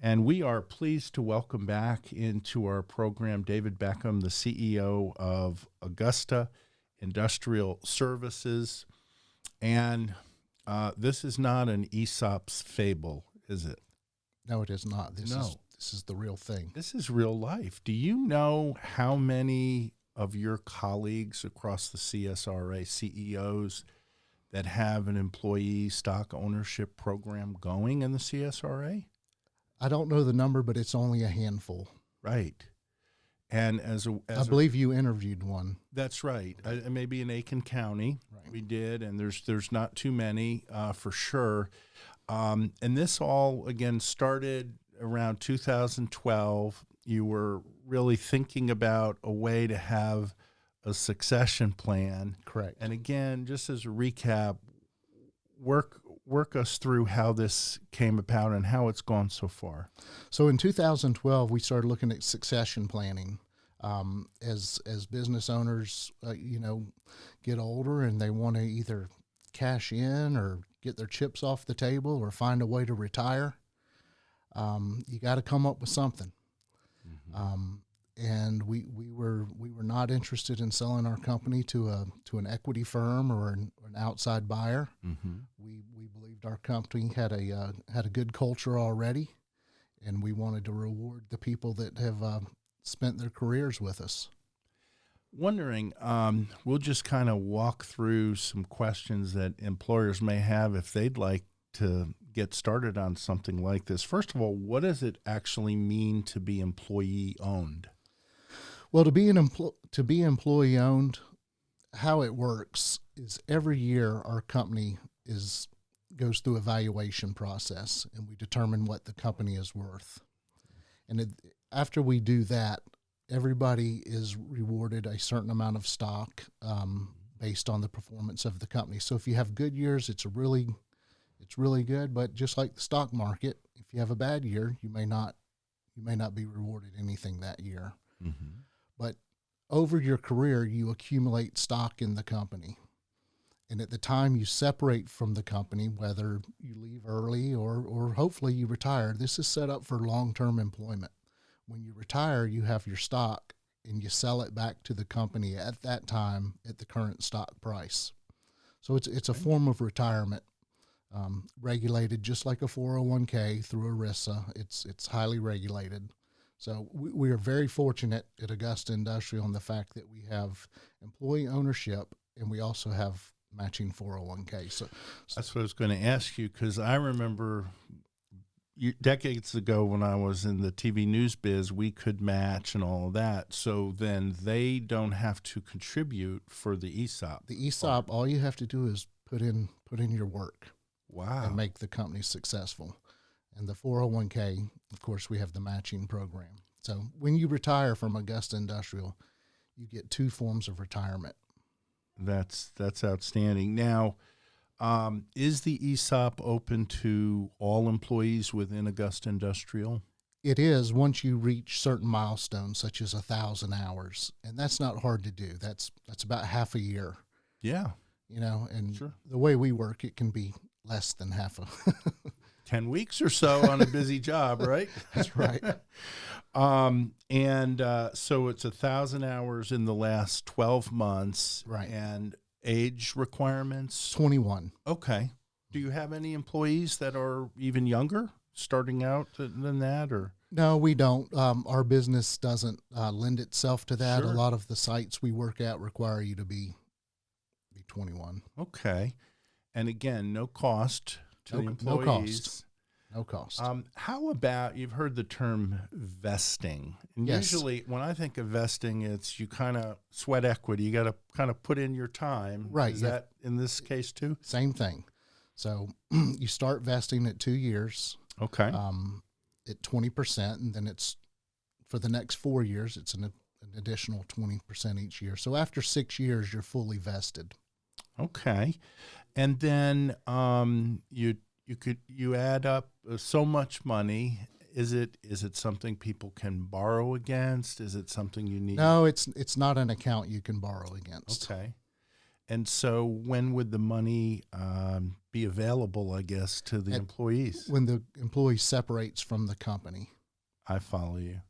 And we are pleased to welcome back into our program David Beckum, the CEO of Augusta Industrial Services. And this is not an ESOP's fable, is it? No, it is not. This is the real thing. This is real life. Do you know how many of your colleagues across the CSRA, CEOs, that have an employee stock ownership program going in the CSRA? I don't know the number, but it's only a handful. Right. And I believe you interviewed one. That's right. Maybe in Aiken County, right. We did, and there's not too many for sure. And this all, again, started around 2012. You were really thinking about a way to have a succession plan. Correct. And again, just as a recap, work us through how this came about and how it's gone so far. So in 2012, we started looking at succession planning. As business owners, get older and they want to either cash in or get their chips off the table or find a way to retire, you got to come up with something. Mm-hmm. And we were not interested in selling our company to an equity firm or an outside buyer. Mm-hmm. We believed our company had a good culture already, and we wanted to reward the people that have spent their careers with us. Wondering, we'll just kind of walk through some questions that employers may have if they'd like to get started on something like this. First of all, what does it actually mean to be employee owned? Well, to be employee owned, how it works is every year our company goes through a valuation process, and we determine what the company is worth. And after we do that, everybody is rewarded a certain amount of stock based on the performance of the company. So if you have good years, it's really good. But just like the stock market, if you have a bad year, you may not be rewarded anything that year. Mm-hmm. But over your career, you accumulate stock in the company. And at the time you separate from the company, whether you leave early or hopefully you retire, this is set up for long-term employment. When you retire, you have your stock and you sell it back to the company at that time at the current stock price. So it's a form of retirement, regulated just like a 401k through ERISA. It's highly regulated. So we are very fortunate at Augusta Industrial in the fact that we have employee ownership and we also have matching 401k. So that's what I was going to ask you, because I remember decades ago when I was in the TV news biz, we could match and all of that. So then they don't have to contribute for the ESOP. The ESOP, all you have to do is put in your work. Wow. And make the company successful. And the 401k, of course, we have the matching program. So when you retire from Augusta Industrial, you get two forms of retirement. That's outstanding. Now, is the ESOP open to all employees within Augusta Industrial? It is once you reach certain milestones, such as 1,000 hours, and that's not hard to do. That's about half a year. Yeah, and sure. The way we work, it can be less than half a 10 weeks or so on a busy job, right? That's right. So it's 1,000 hours in the last 12 months. Right. And age requirements? 21. Okay. Do you have any employees that are even younger, starting out than that, or? No, we don't. Our business doesn't lend itself to that. Sure. A lot of the sites we work at require you to be 21. Okay. And again, no cost to the employees. No cost. How about, you've heard the term vesting. And yes. Usually when I think of vesting, it's you kind of sweat equity. You got to kind of put in your time. Right. Is that in this case too? Same thing. So you start vesting at 2 years. Okay. At 20%, and then it's for the next 4 years, it's an additional 20% each year. So after 6 years, you're fully vested. Okay. And then you add up so much money. Is it something people can borrow against? Is it something you need? No, it's not an account you can borrow against. Okay. And so when would the money be available, I guess, to the employees? When the employee separates from the company. I follow you.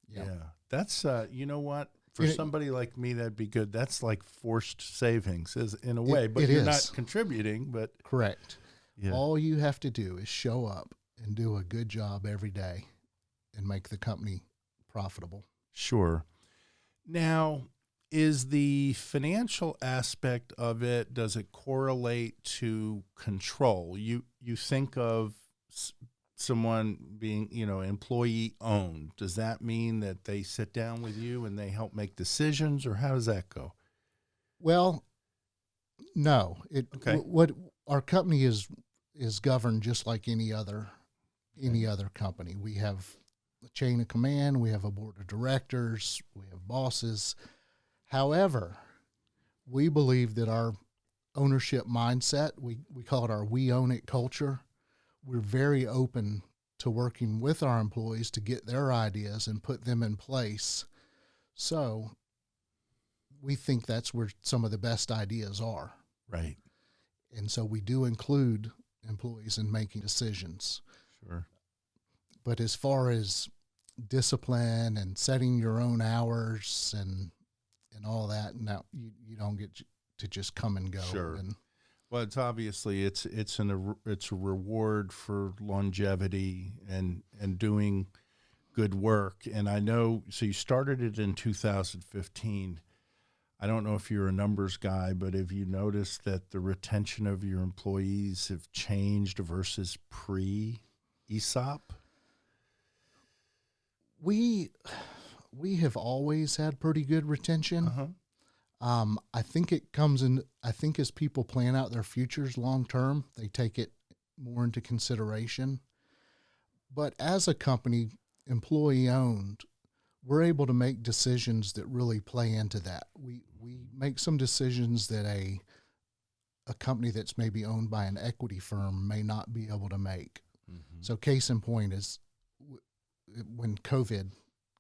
Yeah. Yeah. That's, you know what? For somebody like me, that'd be good. That's like forced savings in a way, but you're not contributing, but. Correct. Yeah. All you have to do is show up and do a good job every day and make the company profitable. Sure. Now, is the financial aspect of it, does it correlate to control? You think of someone being, employee owned. Does that mean that they sit down with you and they help make decisions, or how does that go? Well, no. Okay. What our company is governed just like any other company. We have a chain of command, we have a board of directors, we have bosses. However, we believe that our ownership mindset, we call it our we own it culture. We're very open to working with our employees to get their ideas and put them in place. So we think that's where some of the best ideas are. Right. And so we do include employees in making decisions. Sure. But as far as discipline and setting your own hours and all that, no, you don't get to just come and go. Sure. And, well, it's obviously it's a reward for longevity and doing good work. And I know, so you started it in 2015. I don't know if you're a numbers guy, but have you noticed that the retention of your employees have changed versus pre-ESOP? We have always had pretty good retention. Uh-huh. I think it comes in, I think as people plan out their futures long term, they take it more into consideration. But as a company, employee owned, we're able to make decisions that really play into that. We make some decisions that a company that's maybe owned by an equity firm may not be able to make. Mm-hmm. So case in point is when COVID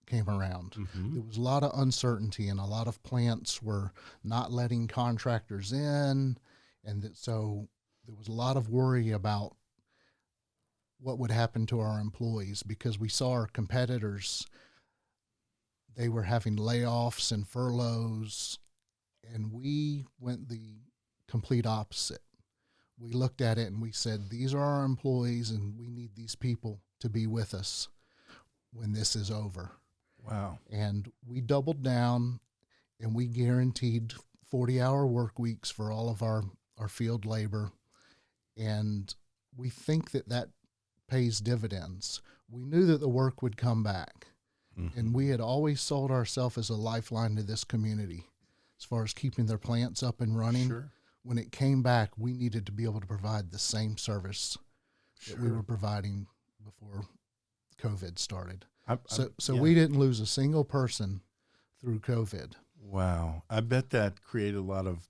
came around, mm-hmm. there was a lot of uncertainty and a lot of plants were not letting contractors in. And so there was a lot of worry about what would happen to our employees because we saw our competitors, they were having layoffs and furloughs, and we went the complete opposite. We looked at it and we said, these are our employees and we need these people to be with us when this is over. Wow. And we doubled down and we guaranteed 40-hour work weeks for all of our field labor. And we think that pays dividends. We knew that the work would come back. Mm-hmm. And we had always sold ourselves as a lifeline to this community as far as keeping their plants up and running. Sure. When it came back, we needed to be able to provide the same service that we were providing before COVID started. So we didn't lose a single person through COVID. Wow. I bet that created a lot of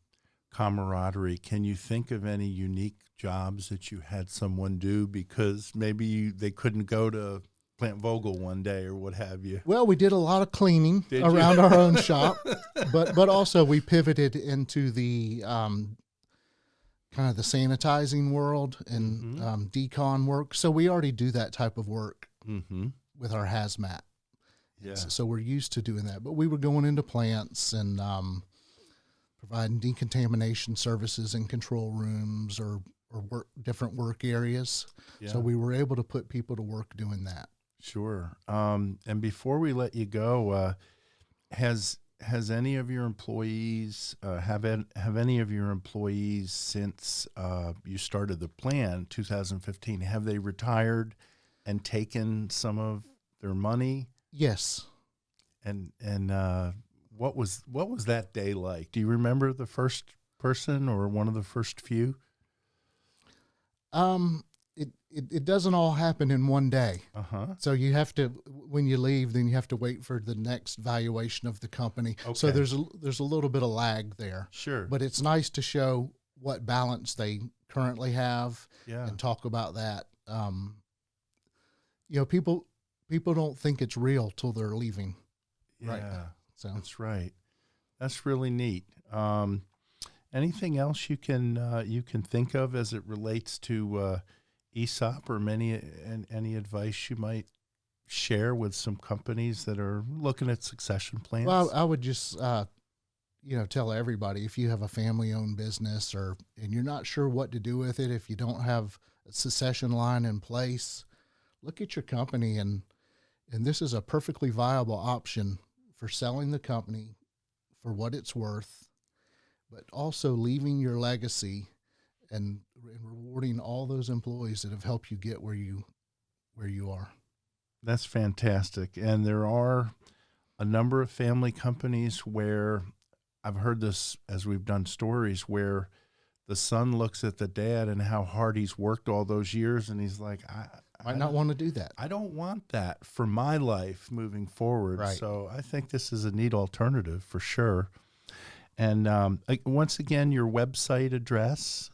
camaraderie. Can you think of any unique jobs that you had someone do because maybe they couldn't go to Plant Vogel one day or what have you? Well, we did a lot of cleaning around our own shop, but also we pivoted into the kind of the sanitizing world and mm-hmm. Decon work. So we already do that type of work. Mm-hmm. With our hazmat. Yeah. So we're used to doing that. But we were going into plants and providing decontamination services in control rooms or different work areas. Yeah. So we were able to put people to work doing that. Sure. And before we let you go, has any of your employees, have any of your employees since you started the plan, 2015, have they retired and taken some of their money? Yes. And what was that day like? Do you remember the first person or one of the first few? It doesn't all happen in one day. Uh-huh. So you have to, when you leave, then you have to wait for the next valuation of the company. Okay. So there's a little bit of lag there. Sure. But it's nice to show what balance they currently have and talk about that. People don't think it's real till they're leaving. Yeah, right. So that's right. That's really neat. And Anything else you can think of as it relates to ESOP, or any advice you might share with some companies that are looking at succession plans? Well, I would just, tell everybody, if you have a family-owned business and you're not sure what to do with it, if you don't have a succession line in place, look at your company, and this is a perfectly viable option for selling the company for what it's worth, but also leaving your legacy and rewarding all those employees that have helped you get where you are. That's fantastic. And there are a number of family companies where I've heard this as we've done stories where the son looks at the dad and how hard he's worked all those years, and he's like, I might not want to do that. I don't want that for my life moving forward. Right. So I think this is a neat alternative for sure. And once again, your website address?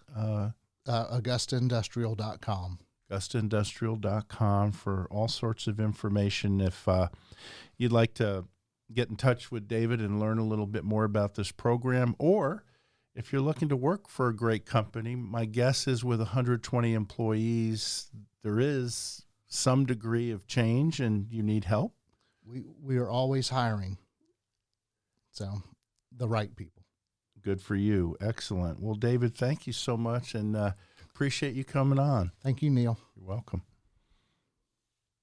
AugustaIndustrial.com. AugustaIndustrial.com for all sorts of information. If you'd like to get in touch with David and learn a little bit more about this program, or if you're looking to work for a great company, my guess is with 120 employees, there is some degree of change and you need help. We are always hiring. So the right people. Good for you. Excellent. Well, David, thank you so much, and appreciate you coming on. Thank you, Neil. You're welcome.